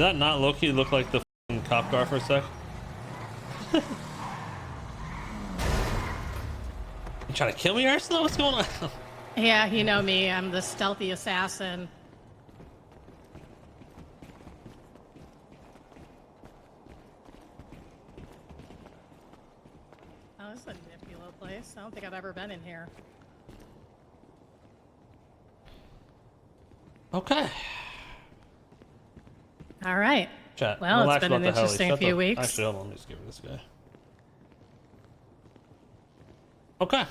that not low-key look like the f***ing cop car for a sec? You trying to kill me, Ursula? What's going on? Yeah, you know me. I'm the stealthy assassin. Oh, this is a nifty little place. I don't think I've ever been in here. Okay. All right. Chat. Well, relax it's been about an the heli. interesting Shut few the... weeks. Actually, hold on. Let me just give it this guy. Okay.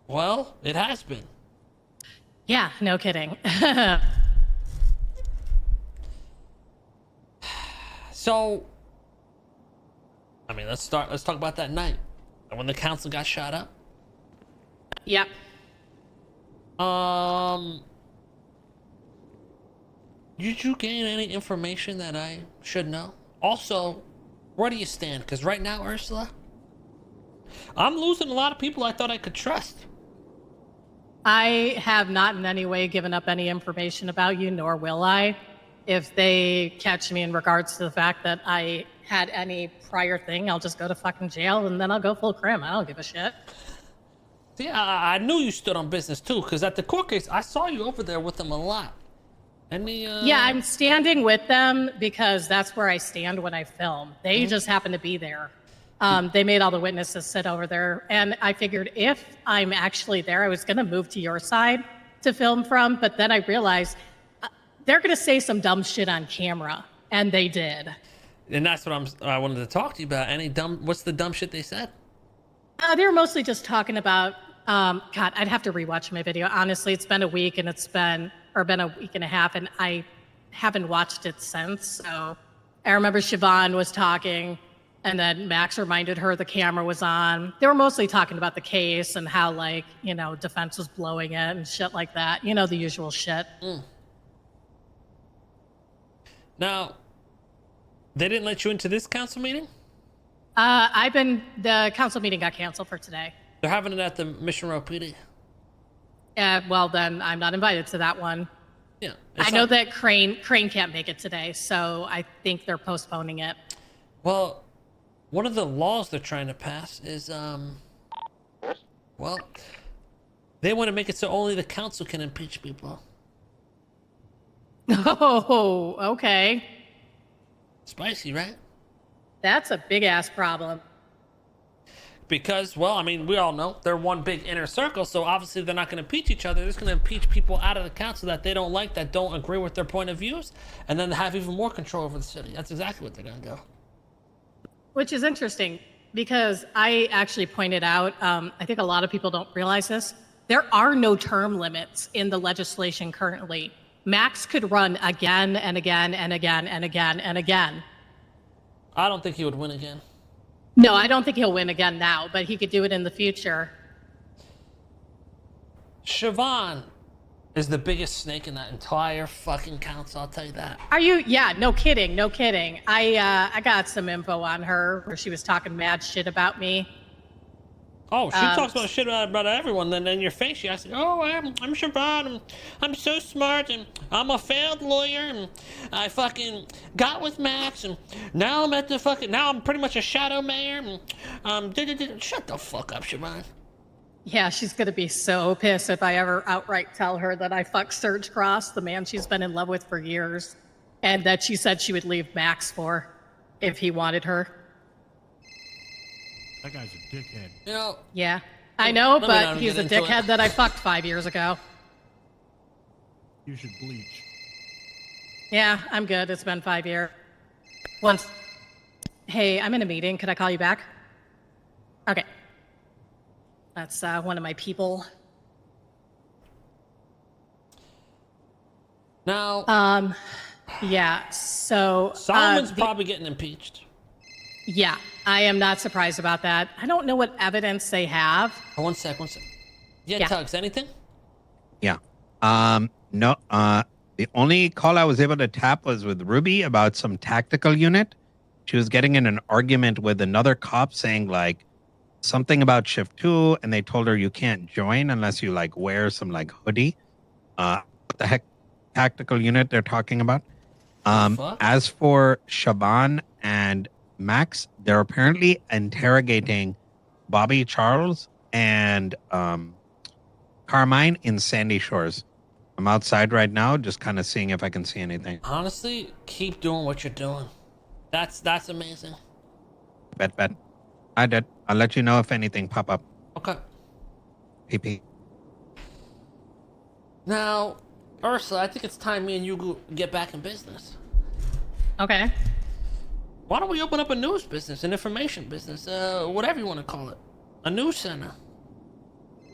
Well, it has been. Yeah, no kidding. So, I mean, let's talk about that night when the council got shot up. Yep. Did you gain any information that I should know? Also, where do you stand? Because right now, Ursula, I'm losing a lot of people I thought I could trust. I have not in any way given up any information about you, nor will I. If they catch me in regards to the fact that I had any prior thing, I'll just go to fucking jail and then I'll go full crim. I don't give a shit. See, I knew you stood on business too, because at the court case, I saw you over there with them a lot. Yeah, I'm standing with them because that's where I stand when I film. They just happen to be there. They made all the witnesses sit over there. And I figured if I'm actually there, I was going to move to your side to film from. But then I realized they're going to say some dumb shit on camera. And they did. And that's what I wanted to talk to you about. What's the dumb shit they said? They were mostly just talking about, God, I'd have to rewatch my video. Honestly, it's been a week and been a week and a half, and I haven't watched it since. So I remember Siobhan was talking, and then Max reminded her the camera was on. They were mostly talking about the case and how, like, you know, defense was blowing it and shit like that. You know, the usual shit. Now, they didn't let you into this council meeting? The council meeting got canceled for today. They're having it at the Mission Row PD. Well, then I'm not invited to that one. Yeah. I know that Crane can't make it today, so I think they're postponing it. Well, one of the laws they're trying to pass is, well, they want to make it so only the council can impeach people. Oh, okay. Spicy, right? That's a big-ass problem. Because, well, I mean, we all know they're one big inner circle, so obviously they're not going to impeach each other. They're just going to impeach people out of the council that they don't like, that don't agree with their point of views, and then have even more control over the city. That's exactly what they're going to do. Which is interesting, because I actually pointed out, I think a lot of people don't realize this, there are no term limits in the legislation currently. Max could run again and again and again and again and again. I don't think he would win again. No, I don't think he'll win again now, but he could do it in the future. Siobhan is the biggest snake in that entire fucking council, I'll tell you that. Are you? Yeah, no kidding, no kidding. I got some info on her where she was talking mad shit about me. Oh, she talks about shit about everyone. Then in your face, she asks, "Oh, I'm Siobhan. I'm so smart, and I'm a failed lawyer, and I fucking got with Max, and now I'm at the fucking. Now I'm pretty much a shadow mayor. And shut the fuck up, Siobhan." Yeah, she's gonna be so pissed if I ever outright tell her that I fucked Serge Cross, the man she's been in love with for years, and that she said she would leave Max for if he wanted her. That guy's a dickhead. You know. Yeah, I know, Let me but not he's a get into dickhead it. that I fucked 5 years ago. You should bleach. Yeah, I'm good. It's been 5 years. Once. Hey, I'm in a meeting. Could I call you back? Okay. That's one of my people. Now. Yeah, so... Solomon's probably getting impeached. Yeah, I am not surprised about that. I don't know what evidence they have. Oh, one sec. Yeah, Tugs, anything? Yeah. No, the only call I was able to tap was with Ruby about some tactical unit. She was getting in an argument with another cop saying like something about shift 2, and they told her you can't join unless you like wear some like hoodie. What the heck tactical unit they're talking about. Fuck? As for Siobhan and Max, they're apparently interrogating Bobby Charles and Carmine in Sandy Shores. I'm outside right now, just kind of seeing if I can see anything. Honestly, keep doing what you're doing. That's amazing. Bet. I did. I'll let you know if anything pop up. Okay. PP. Now, Ursula, I think it's time me and you get back in business. Okay. Why don't we open up a news business, an information business, whatever you want to call it, a news center?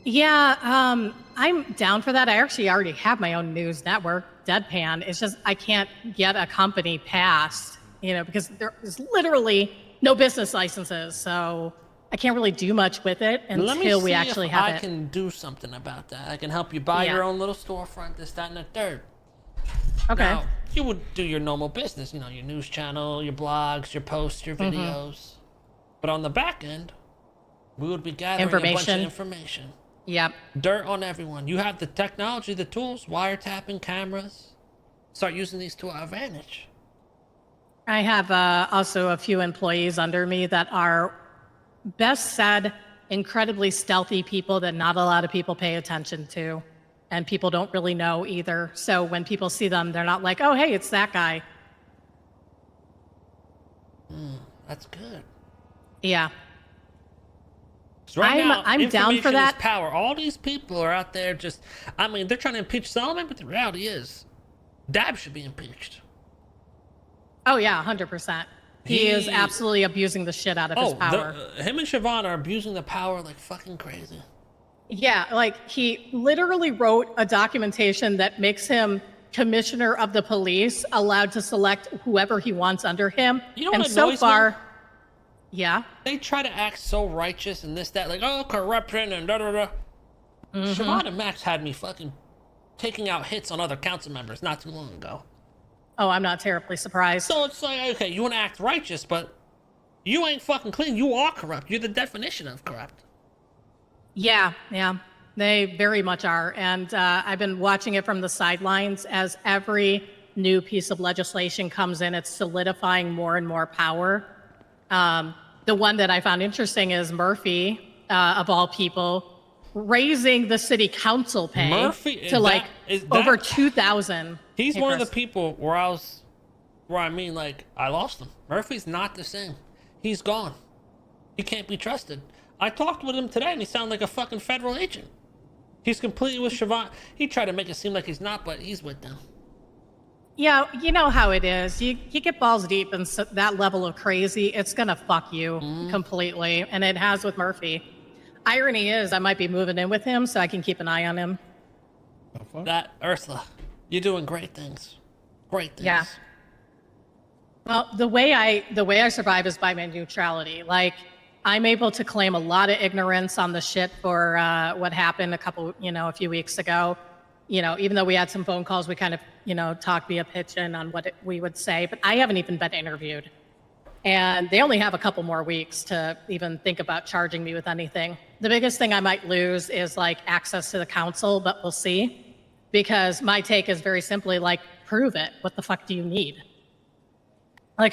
Yeah, I'm down for that. I actually already have my own news network, Deadpan. It's just I can't get a company passed, because there's literally no business licenses, so I can't really do much with it until we actually have it. I can do something about that. I can help you buy your own little storefront, this, that, and the third. Okay. Now, you would do your normal business, your news channel, your blogs, your posts, your videos. But on the back end, we would be gathering a bunch of information. Yep. Dirt on everyone. You have the technology, the tools, wiretapping, cameras. Start using these to our advantage. I have also a few employees under me that are, best said, incredibly stealthy people that not a lot of people pay attention to. And people don't really know either. So when people see them, they're not like, oh, hey, it's that guy. That's good. Yeah. So now, I'm down for that. Is power. All these people are out there they're trying to impeach Solomon, but the reality is, Dab should be impeached. Oh, yeah, 100%. He is absolutely abusing the shit out of his power. Him and Siobhan are abusing the power like fucking crazy. Yeah, like he literally wrote a documentation that makes him commissioner of the police, allowed to select whoever he wants under him. You know what so far, yeah. They try to act so righteous and this, that, like, oh, corruption and da-da-da. Siobhan and Max had me fucking taking out hits on other council members not too long ago. Oh, I'm not terribly surprised. So it's like, okay, you want to act righteous, but you ain't fucking clean. You are corrupt. You're the definition of corrupt. Yeah, they very much are. And I've been watching it from the sidelines as every new piece of legislation comes in, it's solidifying more and more power. The one that I found interesting is Murphy, of all people, raising the city council pay to over 2,000. He's one of the people where I lost him. Murphy's not the same. He's gone. He can't be trusted. I talked with him today and he sounded like a fucking federal agent. He's completely with Siobhan. He tried to make it seem like he's not, but he's with them. Yeah, you know how it is. You get balls deep in that level of crazy, it's gonna fuck you completely, and it has with Murphy. Irony is, I might be moving in with him, so I can keep an eye on him. That Ursula, you're doing great things. Great things. Yeah. Well, the way I survive is by my neutrality. Like, I'm able to claim a lot of ignorance on the shit for what happened a few weeks ago. Even though we had some phone calls, we kind of, talked via pitch-in on what we would say, but I haven't even been interviewed. And they only have a couple more weeks to even think about charging me with anything. The biggest thing I might lose is access to the council, but we'll see. Because my take is very simply prove it. What the fuck do you need?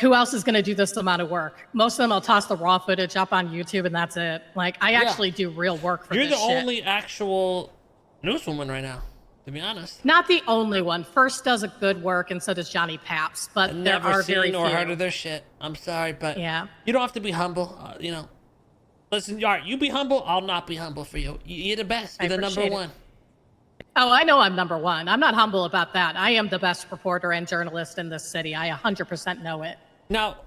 Who else is going to do this amount of work? Most of them, I'll toss the raw footage up on YouTube and that's it. I actually do real work for this shit. You're the only actual newswoman right now, to be honest. Not the only one. First does a good work and so does Johnny Paps, but there are very few. Never seen or heard of their shit. I'm sorry, but yeah. You don't have to be humble. Listen, all right, you be humble, I'll not be humble for you. You're the best. You're the number one. Oh, I know I'm number one. I'm not humble about that. I am the best reporter and journalist in this city. I 100% know it. Now,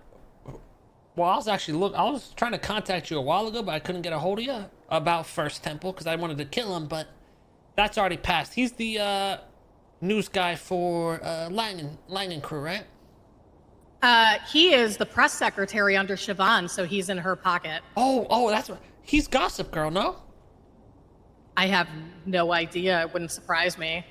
well, I was trying to contact you a while ago, but I couldn't get a hold of you about First Temple because I wanted to kill him, but that's already passed. He's the news guy for Langen crew, right? He is the press secretary under Siobhan, so he's in her pocket. Oh, that's right. He's Gossip Girl, no? I have no idea. It wouldn't surprise me.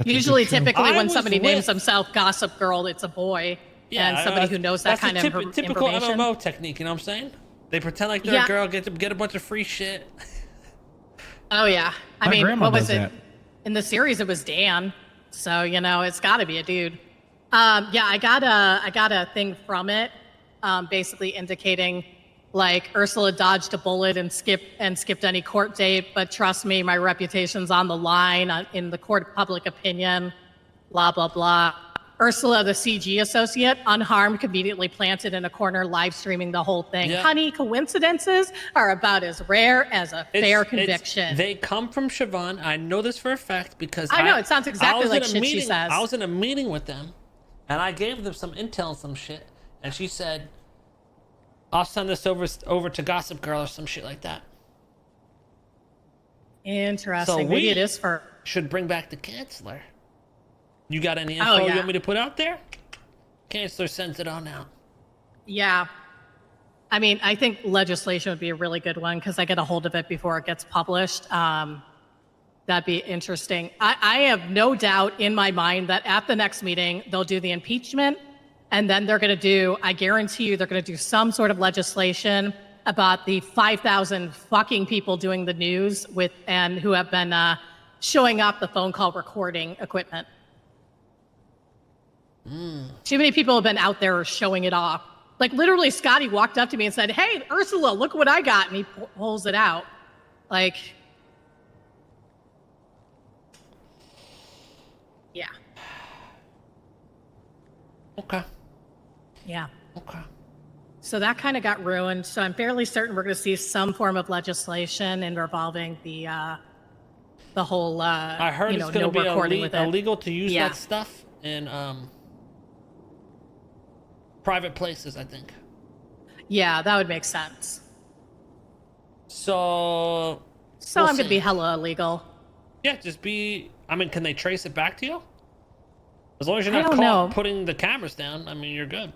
Typically, when somebody names themselves Gossip Girl, it's a boy. Yeah, and somebody who knows that kind of information. Typical MMO technique, you know what I'm saying? They pretend like they're a girl, get a bunch of free shit. Oh, yeah. I mean, what was it? In the series, it was Dan. So, you know, it's got to be a dude. Yeah, I got a thing from it, basically indicating like Ursula dodged a bullet and skipped any court date, but trust me, my reputation's on the line in the court of public opinion. Blah blah blah. Ursula, the CG associate, unharmed, conveniently planted in a corner, live streaming the whole thing. Yeah. Honey, coincidences are about as rare as a fair conviction. They come from Siobhan. I know this for a fact because I know, it sounds exactly like shit she says. I was in a meeting with them, and I gave them some intel and some shit, and she said, "I'll send this over to Gossip Girl or some shit like that." Interesting. So Maybe it is for. should bring back the Chancellor. You got any info you want me to put out there? Chancellor sends it on out. Yeah. I mean, I think legislation would be a really good one because I get a hold of it before it gets published. That'd be interesting. I have no doubt in my mind that at the next meeting, they'll do the impeachment, and then they're going to do, I guarantee you, they're going to do some sort of legislation about the 5,000 fucking people doing the news and who have been showing up the phone call recording equipment. Too many people have been out there showing it off. Like literally, Scotty walked up to me and said, "Hey, Ursula, look what I got," and he pulls it out. Like, yeah. Okay. Yeah. Okay. So that kind of got ruined. So I'm fairly certain we're going to see some form of legislation involving the whole. I heard it's going to be illegal to use that stuff in private places, I think. Yeah, that would make sense. So I'm going to be hella illegal. Yeah, just be. I mean, can they trace it back to you? As long as you're not caught putting the cameras down, I mean, you're good.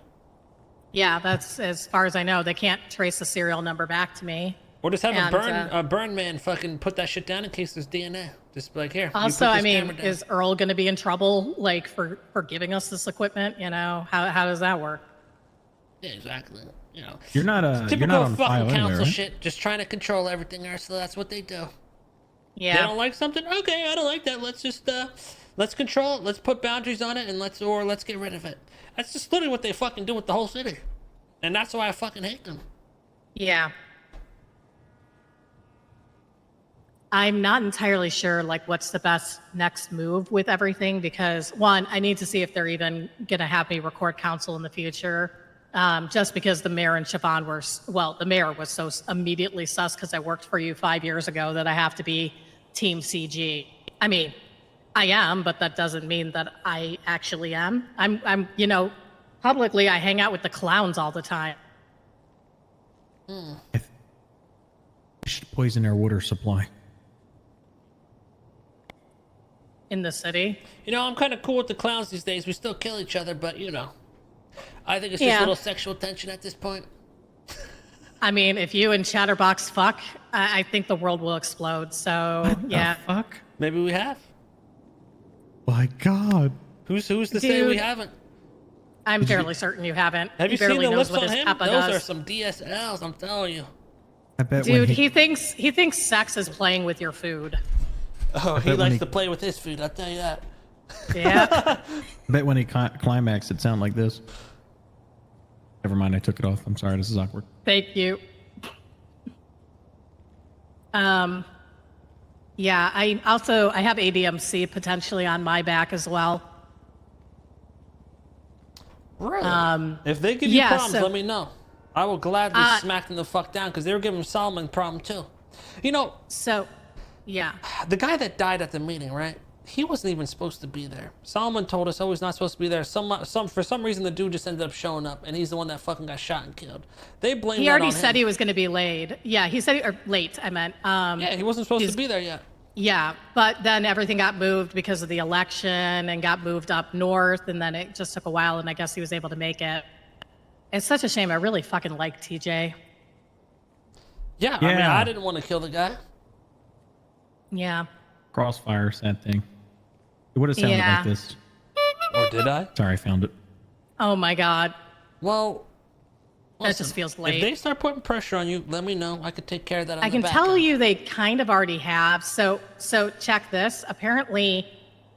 Yeah, that's as far as I know. They can't trace the serial number back to me. Or just have a burn man fucking put that shit down in case there's DNA. Just be like, here. Also, I mean, is Earl going to be in trouble, like, for giving us this equipment? You know, how does that work? Yeah, exactly. You know, you're not typical on fucking council anyway, right? shit. Just trying to control everything, Ursula. That's what they do. Yeah. They don't like something. Okay, I don't like that. Let's just let's control it. Let's put boundaries on it, and let's get rid of it. That's just literally what they fucking do with the whole city, and that's why I fucking hate them. Yeah. I'm not entirely sure, like, what's the best next move with everything because, one, I need to see if they're even going to have me record counsel in the future. Just because the mayor and Siobhan the mayor was so immediately sus because I worked for you 5 years ago that I have to be Team CG. I mean, I am, but that doesn't mean that I actually am. I'm, you know, publicly I hang out with the clowns all the time. We should poison our water supply. In the city? You know, I'm kind of cool with the clowns these days. We still kill each other, but, you know, I think it's just a little sexual tension at this point. I mean, if you and Chatterbox fuck, I think the world will explode. So, what the fuck? Maybe we have. My God. Who's to say we haven't? I'm fairly certain you haven't. Have you barely seen the knows lips what on his him? papa Those does. are some DSLs, I'm telling you. I bet Dude, he thinks sex is playing with your food. Oh, he likes to play with his food, I'll tell you that. Yeah. I bet when he climaxed, it sounded like this. Never mind, I took it off. I'm sorry, this is awkward. Thank you. Yeah, I have ADMC potentially on my back as well. Really? If they give you problems, let me know. I will gladly smack them the fuck down because they were giving Solomon a problem too. You know. So, yeah. The guy that died at the meeting, right? He wasn't even supposed to be there. Solomon told us, he's not supposed to be there. For some reason, the dude just ended up showing up, and he's the one that fucking got shot and killed. They blame. He already said he was going to be late. Yeah, he said late. I meant. Yeah, he wasn't supposed to be there yet. Yeah, but then everything got moved because of the election and got moved up north, and then it just took a while, and I guess he was able to make it. It's such a shame. I really fucking like TJ. Yeah, I mean, I didn't want to kill the guy. Yeah. Crossfire, sad thing. It would have sounded like this. Or did I? Sorry, I found it. Oh my God. Well, that just feels late. If they start putting pressure on you, let me know. I could take care of that on I can tell you they kind of already have. So check this. Apparently,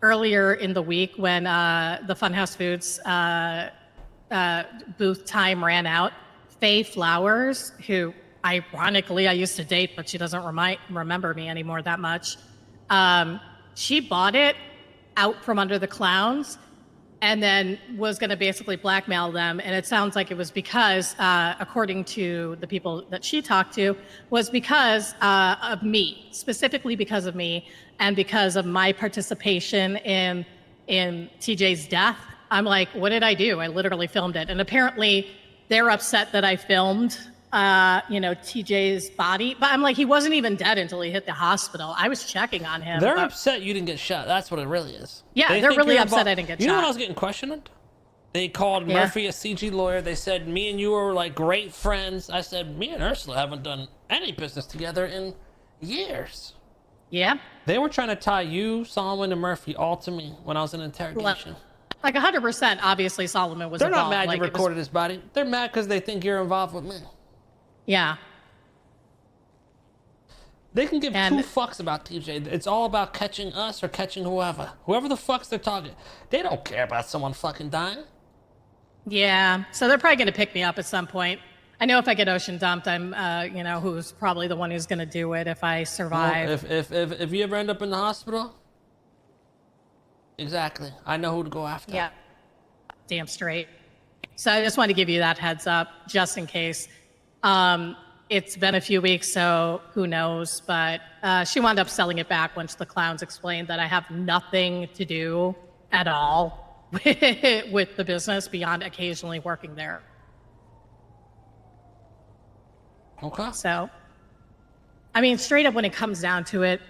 earlier in the week when the Funhouse Foods booth time ran out, Faye Flowers, who ironically I used to date, but she doesn't remember me anymore that much. She bought it out from under the clowns and then was going to basically blackmail them. And it sounds like it was because, according to the people that she talked to, was because of me, specifically because of me and because of my participation in TJ's death. I'm like, what did I do? I literally filmed it. And apparently they're upset that I filmed TJ's body. But I'm like, he wasn't even dead until he hit the hospital. I was checking on him. They're upset you didn't get shot. That's what it really is. Yeah, they're really upset I didn't get shot. You know when I was getting questioned? They called Murphy a CG lawyer. They said, me and you were like great friends. I said, me and Ursula haven't done any business together in years. Yeah. They were trying to tie you, Solomon, and Murphy all to me when I was in interrogation. Like 100%, obviously Solomon was involved. They're not mad you recorded his body. They're mad because they think you're involved with me. Yeah. They can give two fucks about TJ. It's all about catching us or catching whoever. Whoever the fuck's their target. They don't care about someone fucking dying. Yeah. So they're probably going to pick me up at some point. I know if I get ocean dumped, I'm, who's probably the one who's going to do it if I survive. Well, if you ever end up in the hospital, exactly. I know who to go after. Yeah. Damn straight. So I just wanted to give you that heads up, just in case. It's been a few weeks, so who knows, but she wound up selling it back once the clowns explained that I have nothing to do at all with the business beyond occasionally working there. Okay. So, I mean, straight up when it comes down to it,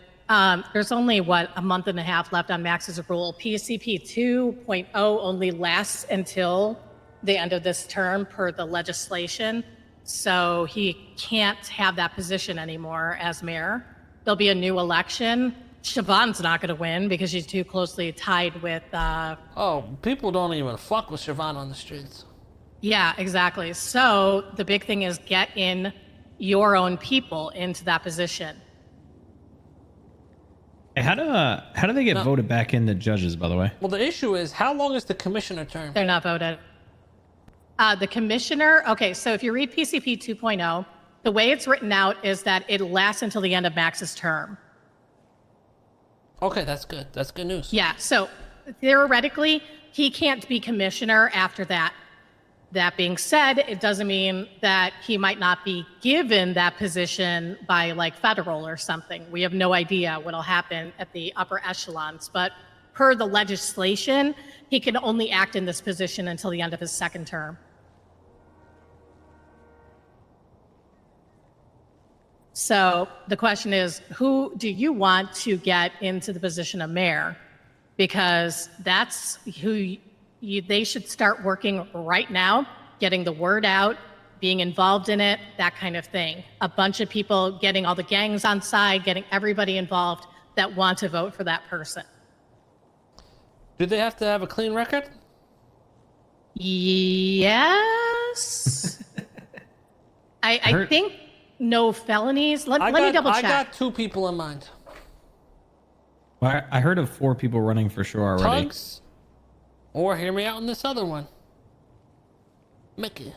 there's only, a month and a half left on Max's rule. PCP 2.0 only lasts until the end of this term per the legislation. So he can't have that position anymore as mayor. There'll be a new election. Siobhan's not going to win because she's too closely tied with... people don't even fuck with Siobhan on the streets. Yeah, exactly. So the big thing is get in your own people into that position. Hey, how do they get voted back in the judges, by the way? Well, the issue is, how long is the commissioner term? They're not voted. The commissioner, okay, so if you read PCP 2.0, the way it's written out is that it lasts until the end of Max's term. Okay, that's good. That's good news. Yeah, so theoretically, he can't be commissioner after that. That being said, it doesn't mean that he might not be given that position by like federal or something. We have no idea what'll happen at the upper echelons, but per the legislation, he can only act in this position until the end of his second term. So the question is, who do you want to get into the position of mayor? Because that's who they should start working right now, getting the word out, being involved in it, that kind of thing. A bunch of people getting all the gangs on side, getting everybody involved that want to vote for that person. Do they have to have a clean record? Yes. I think no felonies. Let me double check. I got two people in mind. Well, I heard of 4 people running for sure already. Tugs, or hear me out on this other one. Mickey.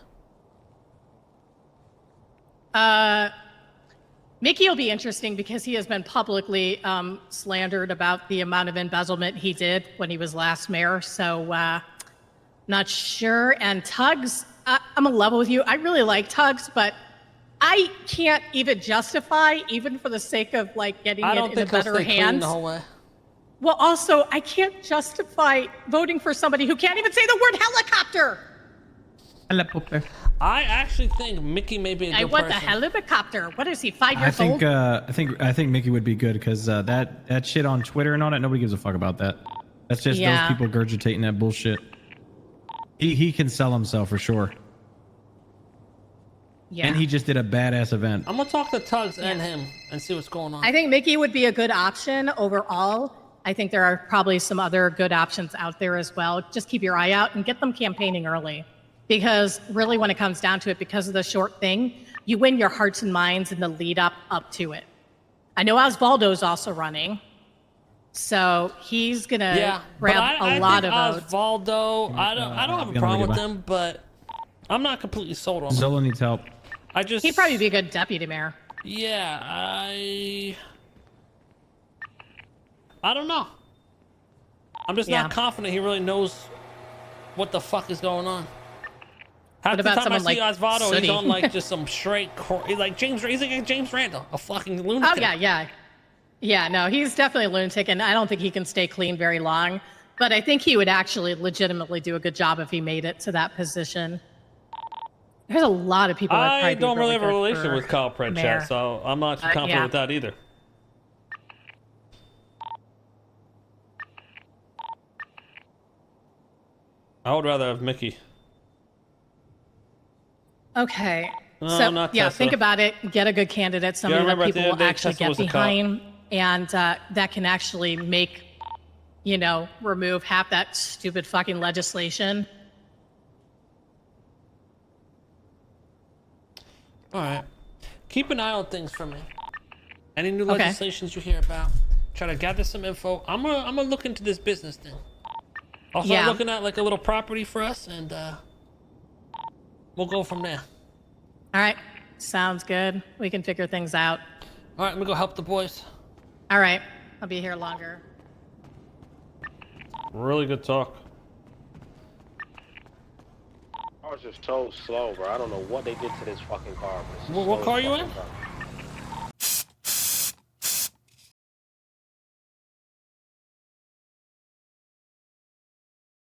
Mickey will be interesting because he has been publicly slandered about the amount of embezzlement he did when he was last mayor. So not sure. And Tugs, I'm a level with you. I really like Tugs, but I can't even justify, even for the sake of like getting it in the better hands. The whole way. Well, also, I can't justify voting for somebody who can't even say the word helicopter. Helicopter. I actually think Mickey may be a good person. I want the helicopter. What is he, 5 years old? I think Mickey would be good because that shit on Twitter and all that, nobody gives a fuck about that. That's just those people regurgitating that bullshit. He can sell himself for sure. Yeah. And he just did a badass event. I'm gonna talk to Tugs and him and see what's going on. I think Mickey would be a good option overall. I think there are probably some other good options out there as well. Just keep your eye out and get them campaigning early. Because really when it comes down to it, because of the short thing, you win your hearts and minds in the lead up to it. I know Osvaldo's also running. So he's gonna Yeah, grab a lot of votes. Osvaldo, I don't have a problem with him, but I'm not completely sold on him. Zola needs help. He'd probably be a good deputy mayor. Yeah, I don't know. I'm just not confident he really knows what the fuck is going on. Half the time I see Osvaldo, he's on like just some straight, he's like James Randall, a fucking lunatic. Oh yeah. No, he's definitely a lunatic, and I don't think he can stay clean very long. But I think he would actually legitimately do a good job if he made it to that position. There's a lot of people. I don't really have a relation with Kyle Pratchett, so I'm not too confident with that either. I would rather have Mickey. Okay. So yeah, think about it. Get a good candidate, somebody that people will actually get behind, and that can actually make, remove half that stupid fucking legislation. All right. Keep an eye on things for me. Any new legislations you hear about, try to gather some info. I'm gonna look into this business thing. I'll start looking at like a little property for us, and we'll go from there. All right. Sounds good. We can figure things out. All right, let me go help the boys. All right. I'll be here longer. Really good talk. I was just so slow, bro. I don't know what they did to this fucking car. What car are you in?